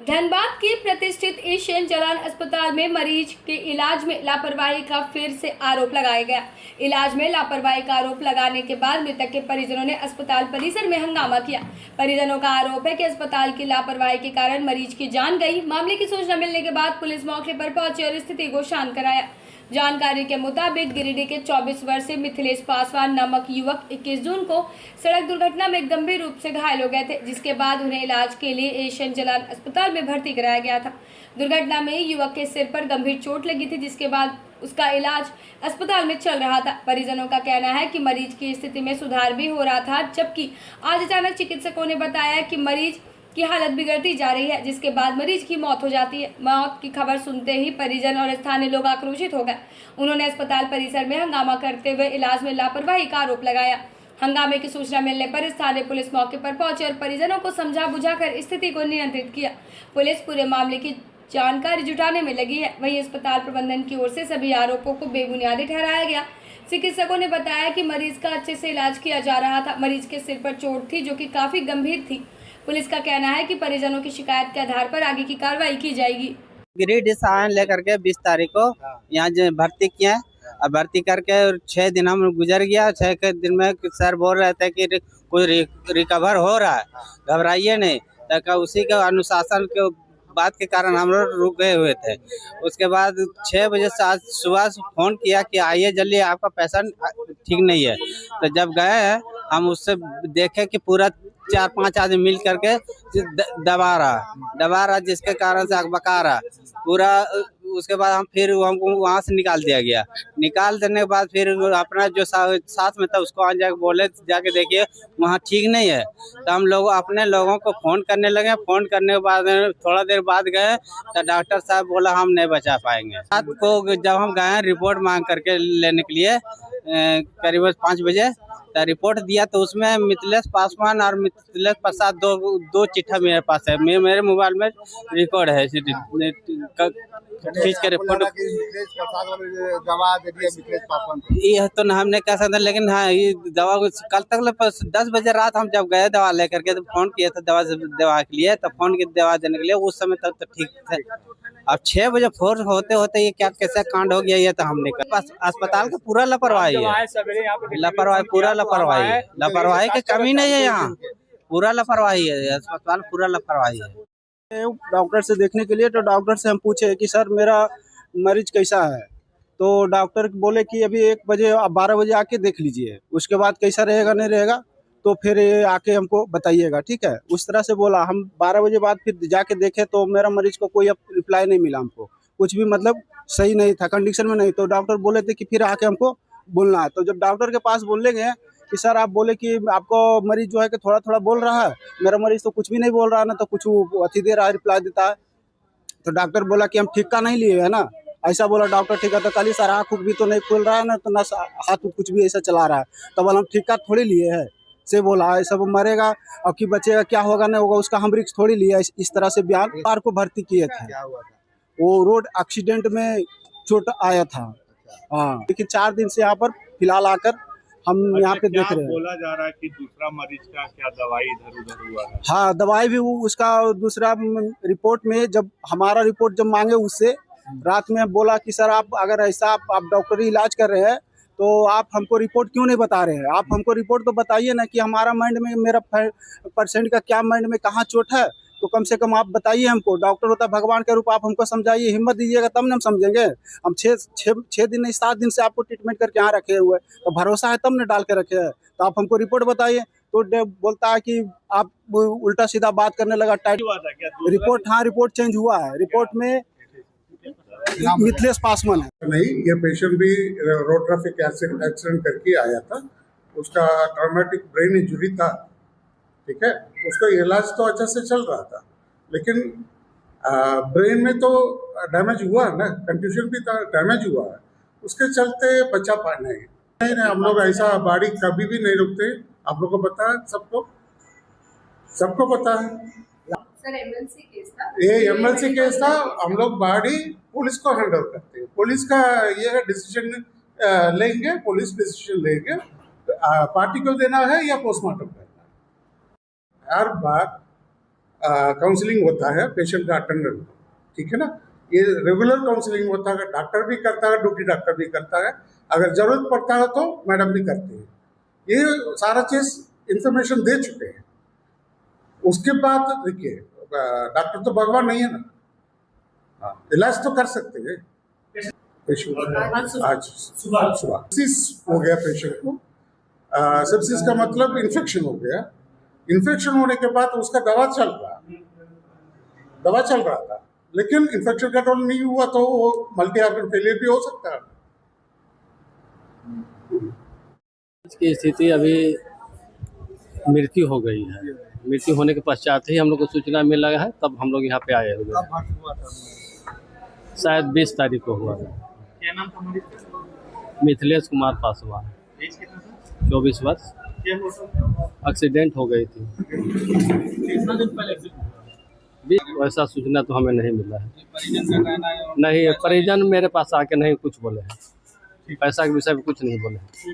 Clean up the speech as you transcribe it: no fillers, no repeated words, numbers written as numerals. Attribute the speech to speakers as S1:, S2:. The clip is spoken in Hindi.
S1: धनबाद के प्रतिष्ठित एशियन जलान अस्पताल में मरीज के इलाज में लापरवाही का फिर से आरोप लगाया गया। इलाज में लापरवाही का आरोप लगाने के बाद मृतक के परिजनों ने अस्पताल परिसर में हंगामा किया। परिजनों का आरोप है कि अस्पताल की लापरवाही के कारण मरीज की जान गई। मामले की सूचना मिलने के बाद पुलिस मौके पर पहुंची और स्थिति को शांत कराया। जानकारी के मुताबिक गिरिडीह के 24 वर्षीय मिथिलेश पासवान नामक युवक 21 जून को सड़क दुर्घटना में गंभीर रूप से घायल हो गए थे, जिसके बाद उन्हें इलाज के लिए एशियन जलान अस्पताल में भर्ती कराया गया था। दुर्घटना में युवक के सिर पर गंभीर चोट लगी थी, जिसके बाद उसका इलाज अस्पताल में चल रहा था। परिजनों का कहना है कि मरीज की स्थिति में सुधार भी हो रहा था, जबकि आज अचानक चिकित्सकों ने बताया कि मरीज की हालत बिगड़ती जा रही है, जिसके बाद मरीज की मौत हो जाती है। मौत की खबर सुनते ही परिजन और स्थानीय लोग आक्रोशित हो गए। उन्होंने अस्पताल परिसर में हंगामा करते हुए इलाज में लापरवाही का आरोप लगाया। हंगामे की सूचना मिलने पर स्थानीय पुलिस मौके पर पहुंची और परिजनों को समझा बुझाकर स्थिति को नियंत्रित किया। पुलिस पूरे मामले की जानकारी जुटाने में लगी है। वहीं अस्पताल प्रबंधन की ओर से सभी आरोपों को बेबुनियादी ठहराया गया। चिकित्सकों ने बताया कि मरीज का अच्छे से इलाज किया जा रहा था। मरीज के सिर पर चोट थी, जो कि काफी गंभीर थी। पुलिस का कहना है कि परिजनों की शिकायत के आधार पर आगे की कार्रवाई की जाएगी।
S2: गिरिडीह से लेकर के 20 तारीख को यहाँ भर्ती किए और भर्ती करके 6 दिन हम गुजर गया। 6 के दिन में सर बोल रहे थे कि कोई रिकवर हो रहा है, घबराइए नहीं। तो उसी के अनुशासन के बात के कारण हम लोग रुक गए हुए थे। उसके बाद 6 बजे से आज सुबह फोन किया कि आइए जल्दी, आपका पेशेंट ठीक नहीं है। तो जब गए हम उससे देखे कि पूरा 4-5 आदमी मिल करके दबा रहा, जिसके कारण से अकबका रहा पूरा। उसके बाद हम फिर हमको वहाँ से निकाल दिया गया। निकाल देने के बाद फिर अपना जो साथ में था उसको आ जाके बोले जाके देखिए वहाँ ठीक नहीं है। तो हम लोग अपने लोगों को फोन करने लगे। फोन करने के बाद थोड़ा देर बाद गए तो डॉक्टर साहब बोला हम नहीं बचा पाएंगे। रात को जब हम गए रिपोर्ट मांग करके लेने के लिए करीब 5 बजे तो रिपोर्ट दिया, तो उसमें मिथिलेश पासवान और मिथिलेश प्रसाद दो चिट्ठा मेरे पास है। मेरे मोबाइल में रिकॉर्ड है। खींच के रिपोर्ट
S3: दवा दे दिया मिथिलेश पासवान को।
S2: ये तो हमने कह सकते, लेकिन हाँ ये दवा कल तक 10 बजे रात हम जब गए दवा लेकर के तो फोन किया था दवा के लिए, तो फोन की दवा देने के लिए उस समय तक तो ठीक थे। अब 6 बजे फोन होते होते ये क्या कैसे कांड हो गया, ये तो हमने अस्पताल का पूरा लापरवाही है। लापरवाही पूरा लापरवाही की कमी नहीं है, यहाँ पूरा लापरवाही है। अस्पताल पूरा लापरवाही है।
S4: डॉक्टर से देखने के लिए, तो डॉक्टर से हम पूछे कि सर मेरा मरीज कैसा है, तो डॉक्टर बोले कि अभी 1 बजे 12 बजे आके देख लीजिए, उसके बाद कैसा रहेगा नहीं रहेगा तो फिर आके हमको बताइएगा, ठीक है। उस तरह से बोला। हम 12 बजे बाद फिर जाके देखे तो मेरा मरीज को कोई रिप्लाई नहीं मिला, हमको कुछ भी मतलब सही नहीं था, कंडीशन में नहीं। तो डॉक्टर बोले थे कि फिर आके हमको बोलना है। तो जब डॉक्टर के पास बोलने गए कि सर आप बोले कि आपको मरीज जो है कि थोड़ा थोड़ा बोल रहा है, मेरा मरीज तो कुछ भी नहीं बोल रहा है ना, तो कुछ अथी दे रहा है, रिप्लाई देता है। तो डॉक्टर बोला कि हम ठिक्का नहीं लिए है ना, ऐसा बोला डॉक्टर। ठीक है, तो कल सर आँख भी तो नहीं खोल रहा है ना, तो ना हाथ कुछ भी ऐसा चला रहा है। तो बोला हम ठिक्का थोड़ी लिए है, से बोला ऐसा वो मरेगा और कि बचेगा, क्या होगा नहीं होगा उसका हम रिस्क थोड़ी लिया। इस तरह से बयान कार को भर्ती किए थे। वो रोड एक्सीडेंट में चोट आया था। हाँ, लेकिन 4 दिन से यहाँ पर फिलहाल आकर हम यहाँ पे देख रहे हैं।
S3: बोला जा रहा है कि दूसरा मरीज का क्या दवाई इधर उधर हुआ है।
S4: हाँ, दवाई भी उसका दूसरा रिपोर्ट में जब हमारा रिपोर्ट जब मांगे उससे रात में बोला कि सर आप अगर ऐसा आप डॉक्टरी इलाज कर रहे हैं तो आप हमको रिपोर्ट क्यों नहीं बता रहे हैं। आप हमको रिपोर्ट तो बताइए ना कि हमारा माइंड में, मेरा पेशेंट का क्या माइंड में कहाँ चोट है, तो कम से कम आप बताइए हमको। डॉक्टर होता है भगवान के रूप, आप हमको समझाइए, हिम्मत दीजिएगा तब ना हम समझेंगे। हम 6 दिन नहीं 7 दिन से आपको ट्रीटमेंट करके यहाँ रखे हुए, तो भरोसा है तब ना डाल के रखे हैं। तो आप हमको रिपोर्ट बताइए। तो बोलता है कि आप उल्टा सीधा बात करने लगा, टाइट रिपोर्ट। हाँ, रिपोर्ट चेंज हुआ है। रिपोर्ट में मिथिलेश पासवान है।
S3: नहीं, ये पेशेंट भी रोड ट्रैफिक एक्सीडेंट करके आया था। उसका ट्रॉमेटिक ब्रेन इंजरी था, ठीक है। उसका इलाज तो अच्छा से चल रहा था, लेकिन ब्रेन में तो डैमेज हुआ ना, कंट्यूजन भी था, डैमेज हुआ है। उसके चलते बचा पाए नहीं, हम लोग ऐसा बाड़ी कभी भी नहीं रुकते। आप लोग को पता है, सबको पता है।
S1: सर, एमएलसी केस था।
S3: ये एमएलसी केस था। हम लोग बाड़ी पुलिस को हैंडल करते हैं। पुलिस का ये डिसीजन लेंगे, पुलिस डिसीजन लेंगे पार्टी को देना है या पोस्टमार्टम करना है। हर बार काउंसलिंग होता है पेशेंट का अटेंडेंट, ठीक है ना। ये रेगुलर काउंसलिंग होता है, डॉक्टर भी करता है, ड्यूटी डॉक्टर भी करता है, अगर जरूरत पड़ता है तो मैडम भी करती है। ये सारा चीज इंफॉर्मेशन दे चुके हैं। उसके बाद देखिए, डॉक्टर तो भगवान नहीं है ना, इलाज तो कर सकते हैं। पेशेंट आज सुबह सेप्सिस हो गया पेशेंट को। सेप्सिस का मतलब इन्फेक्शन हो गया। इन्फेक्शन होने के बाद उसका दवा चल रहा था, लेकिन इन्फेक्शन कंट्रोल नहीं हुआ तो वो मल्टी ऑर्गन फेलियर भी हो सकता है।
S5: इसकी स्थिति अभी मृत्यु हो गई है। मृत्यु होने के पश्चात ही हम लोग को सूचना मिल रहा है, तब हम लोग यहाँ पे आए हुए हैं। शायद 20 तारीख को हुआ था।
S6: क्या नाम था मरीज का?
S5: मिथिलेश कुमार पासवान,
S6: एज कितना था?
S5: 24 वर्ष।
S6: क्या हुआ?
S5: एक्सीडेंट हो गई थी।
S6: कितना दिन पहले एक्सीडेंट?
S5: वैसा सूचना तो हमें नहीं मिला है।
S6: परिजन का कहना है?
S5: नहीं, परिजन मेरे पास आके नहीं कुछ बोले हैं, पैसा के विषय में कुछ नहीं बोले हैं।